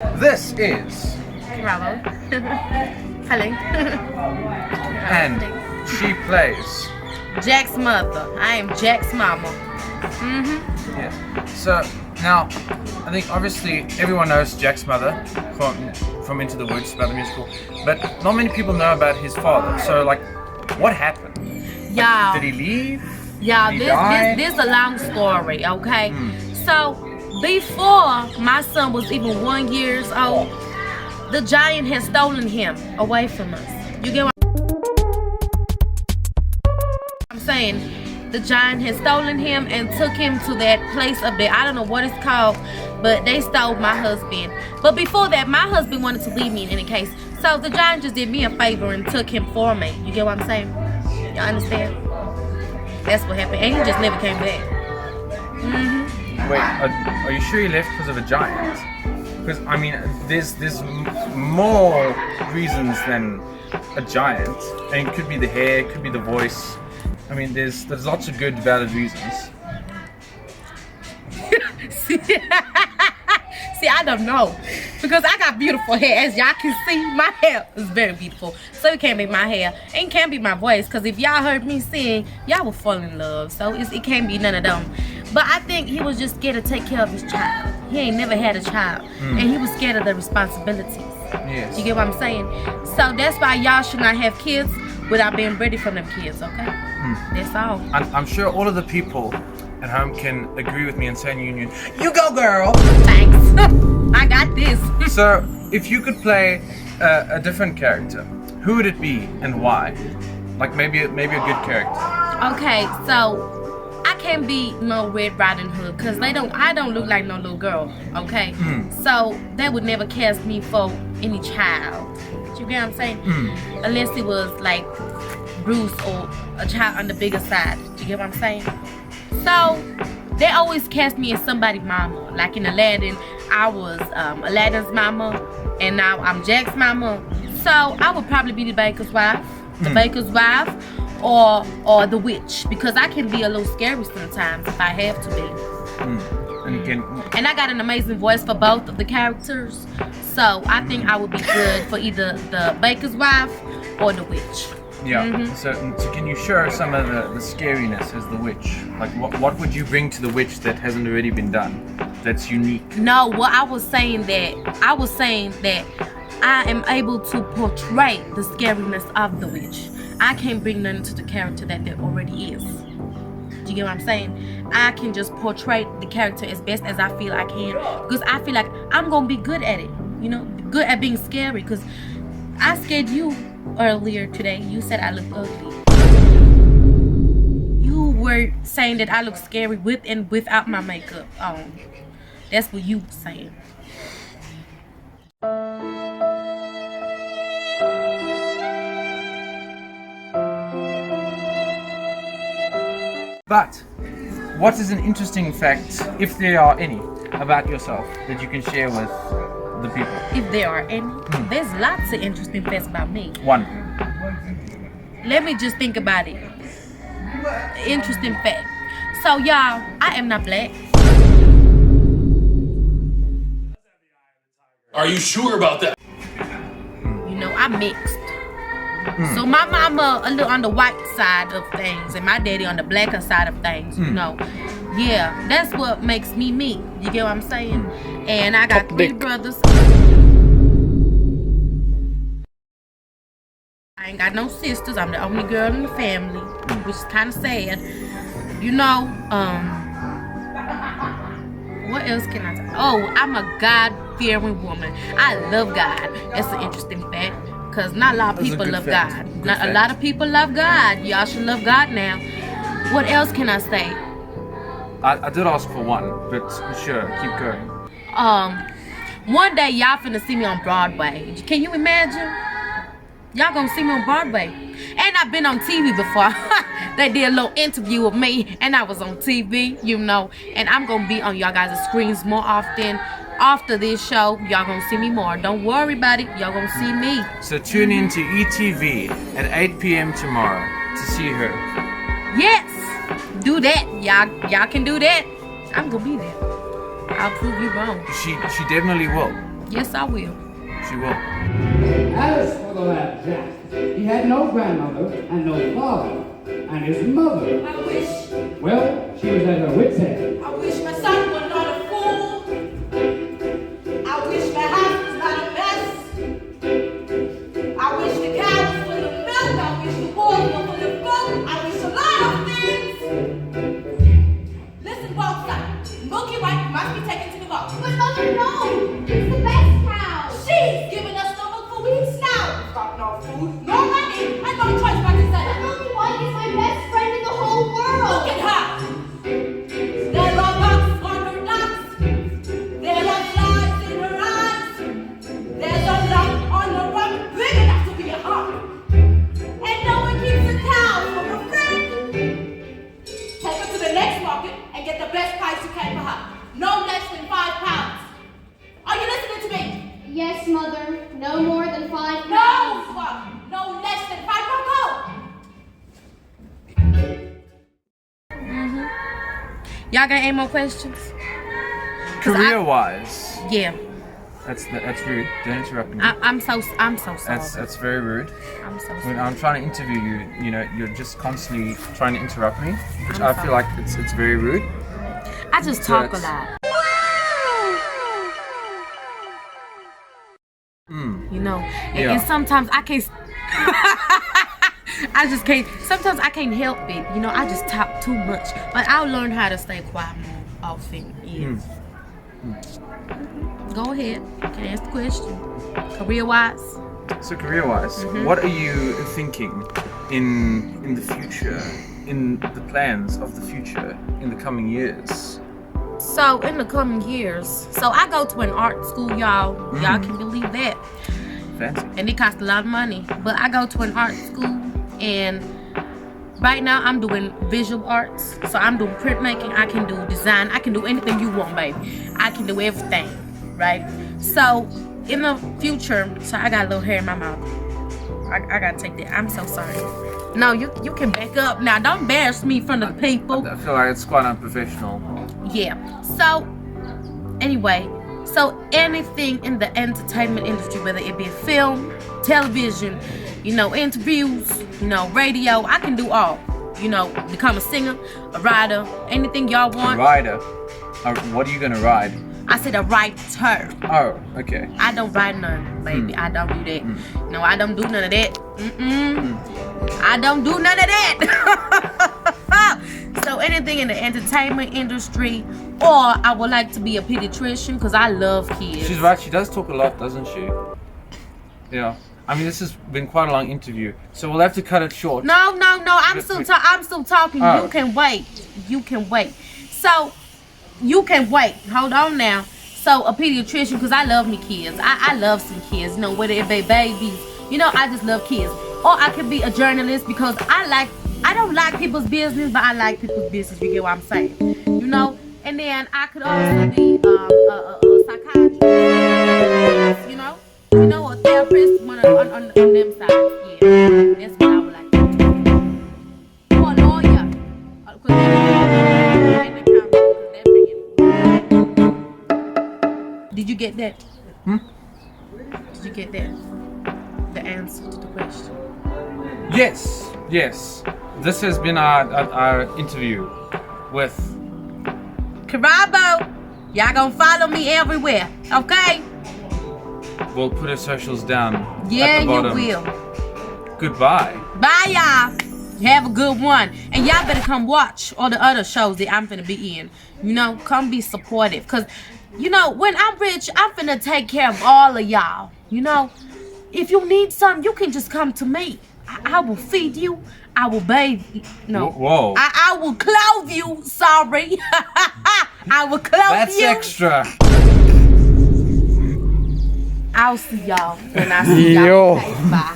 This is Karabo Phaleng. and she plays. Jack's mother. I am Jack's mama. Yes. So now, I think obviously everyone knows Jack's mother from Into the Woods, about the musical, but not many people know about his father. So like, what happened? Y'all. Did he leave? Y'all, Did he die? this is a long story, okay? So before my son was even 1 year old, the giant had stolen him away from us. You get what I'm saying? The giant had stolen him and took him to that place up there. I don't know what it's called, but they stole my husband. But before that, my husband wanted to leave me in any case. So the giant just did me a favor and took him for me. You get what I'm saying? Y'all understand? That's what happened. And he just never came back. Wait, are you sure he left because of a giant? Because I mean, there's more reasons than a giant. And it could be the hair, it could be the voice. I mean, there's lots of good, valid reasons. See, I don't know. Because I got beautiful hair. As y'all can see, my hair is very beautiful. So it can't be my hair. And it can't be my voice. Because if y'all heard me sing, y'all would fall in love. So it can't be none of them. But I think he was just scared to take care of his child. He ain't never had a child. And he was scared of the responsibilities. Yes. You get what I'm saying? So that's why y'all should not have kids without being ready for them kids, okay? That's all. I'm sure all of the people at home can agree with me and say in union, you go girl! Thanks. I got this. So, if you could play a different character, who would it be and why? Like maybe a good character. Okay, so I can't be no Red Riding Hood because I don't look like no little girl, okay? So they would never cast me for any child. You get what I'm saying? Unless it was like Bruce or a child on the bigger side. You get what I'm saying? So they always cast me as somebody's mama. Like in Aladdin, I was Aladdin's mama, and now I'm Jack's mama. So I would probably be the baker's wife, or the witch, because I can be a little scary sometimes if I have to be. And I got an amazing voice for both of the characters, so I think I would be good for either the baker's wife or the witch. Yeah. So can you share some of the scariness as the witch? Like what would you bring to the witch that hasn't already been done? That's unique. No, well I was saying that I am able to portray the scariness of the witch. I can't bring nothing to the character that there already is. Do you get what I'm saying? I can just portray the character as best as I feel I can, because I feel like I'm gonna be good at it. You know, good at being scary. Because I scared you earlier today. You said I look ugly. You were saying that I look scary with and without my makeup on. That's what you were saying. But what is an interesting fact, if there are any, about yourself that you can share with the people? If there are any, there's lots of interesting facts about me. One. Let me just think about it. Interesting fact. So y'all, I am not black. Are you sure about that? You know, I'm mixed. So my mama a little on the white side of things and my daddy on the blacker side of things, you know. Yeah, that's what makes me me. You get what I'm saying? And I got three brothers. I ain't got no sisters. I'm the only girl in the family, which is kind of sad. You know, what else can I say? Oh, I'm a God-fearing woman. I love God. That's an interesting fact. Because not a lot of people love God. Not a lot of people love God. Y'all should love God now. What else can I say? I did ask for one, but sure, keep going. One day y'all finna see me on Broadway. Can you imagine? Y'all gonna see me on Broadway. And I've been on TV before. They did a little interview with me, and I was on TV, you know. And I'm gonna be on y'all guys' screens more often. After this show, y'all gonna see me more. Don't worry about it. Y'all gonna see me. So tune in to ETV at 8 p.m. tomorrow to see her. Yes, do that. Y'all can do that. I'm gonna be there. I'll prove you wrong. She definitely will. Yes, I will. She will. As for the lad Jack, he had no grandmother and no father, and his mother, I wish, well, she was at her wit's end. I wish my son was not a fool. I wish my house was not a mess. I wish the cow was full of milk. I wish the walls were full of gold. I wish a lot of things. Listen, both sides. Milky White must be taken to the box. But Mother, no! It's the best cow! She's given us no milk for weeks now. Got no food, no money, and no choice but to sell But her. Milky White is my best friend in the whole world! Look at her. There are bumps on her nuts. There are flies in her eyes. There's a lump on her rump big enough to be a heart. And no one keeps a cow for a friend. Take her to the next market and get the best price you can for her. No less than £5. Are you listening to me? Yes, Mother. No more than 5 No, no less than £5. Y'all got any more questions? Career-wise, Yeah. that's rude. Don't interrupt me. I'm so sorry. That's very rude. I'm so When sorry. I'm trying to interview you, you know, you're just constantly trying to interrupt me, which I'm I feel sorry. like it's very rude. I just talk a That's- lot. You know, Yeah. and sometimes I can't. I just can't. Sometimes I can't help it. You know, I just talk too much. But I'll learn how to stay quiet more often. Yeah. Go ahead. You can ask the question. Career-wise. So career-wise, what are you thinking in the future, in the plans of the future in the coming years? So in the coming years, so I go to an art school, y'all. Y'all can believe that. Fancy. And it costs a lot of money. But I go to an art school, and right now I'm doing visual arts. So I'm doing printmaking. I can do design. I can do anything you want, baby. I can do everything, right? So in the future, so I got a little hair in my mouth. I gotta take that. I'm so sorry. No, you can back up now. Don't embarrass me in front of the people. I feel like it's quite unprofessional. Yeah. So anyway, so anything in the entertainment industry, whether it be film, television, you know, interviews, you know, radio, I can do all. You know, become a singer, a writer, anything y'all want. Rider. What are you gonna ride? I said a writer. Oh, okay. I don't write none, baby. I don't do that. No, I don't do none of that. I don't do none of that. So anything in the entertainment industry, or I would like to be a pediatrician because I love kids. She's right. She does talk a lot, doesn't she? Yeah. I mean, this has been quite a long interview, so we'll have to cut it short. No. I'm still talking. Oh. You can wait. So you can wait. Hold on now. So a pediatrician because I love me kids. I love some kids. You know, whether it be babies. You know, I just love kids. Or I could be a journalist because I don't like people's business, but I like people's business. You get what I'm saying? You know. And then I could also be a psychiatrist. You know, a therapist on them sides. Yeah, that's what I would like to do. Or a lawyer. Did you get that? Did you get that? The answer to the question. Yes. This has been our interview with. Karabo, y'all gonna follow me everywhere, okay? We'll put her socials down. Yeah, at the you bottom. will. Goodbye. Bye, y'all. Have a good one. And y'all better come watch all the other shows that I'm finna be in. You know, come be supportive. Because, you know, when I'm rich, I'm finna take care of all of y'all. You know, if you need something, you can just come to me. I will feed you. I will bathe you. No. Whoa. I will clothe you. Sorry. I will clothe That's you. extra. I'll see y'all when I see y'all. Yo. Okay, bye.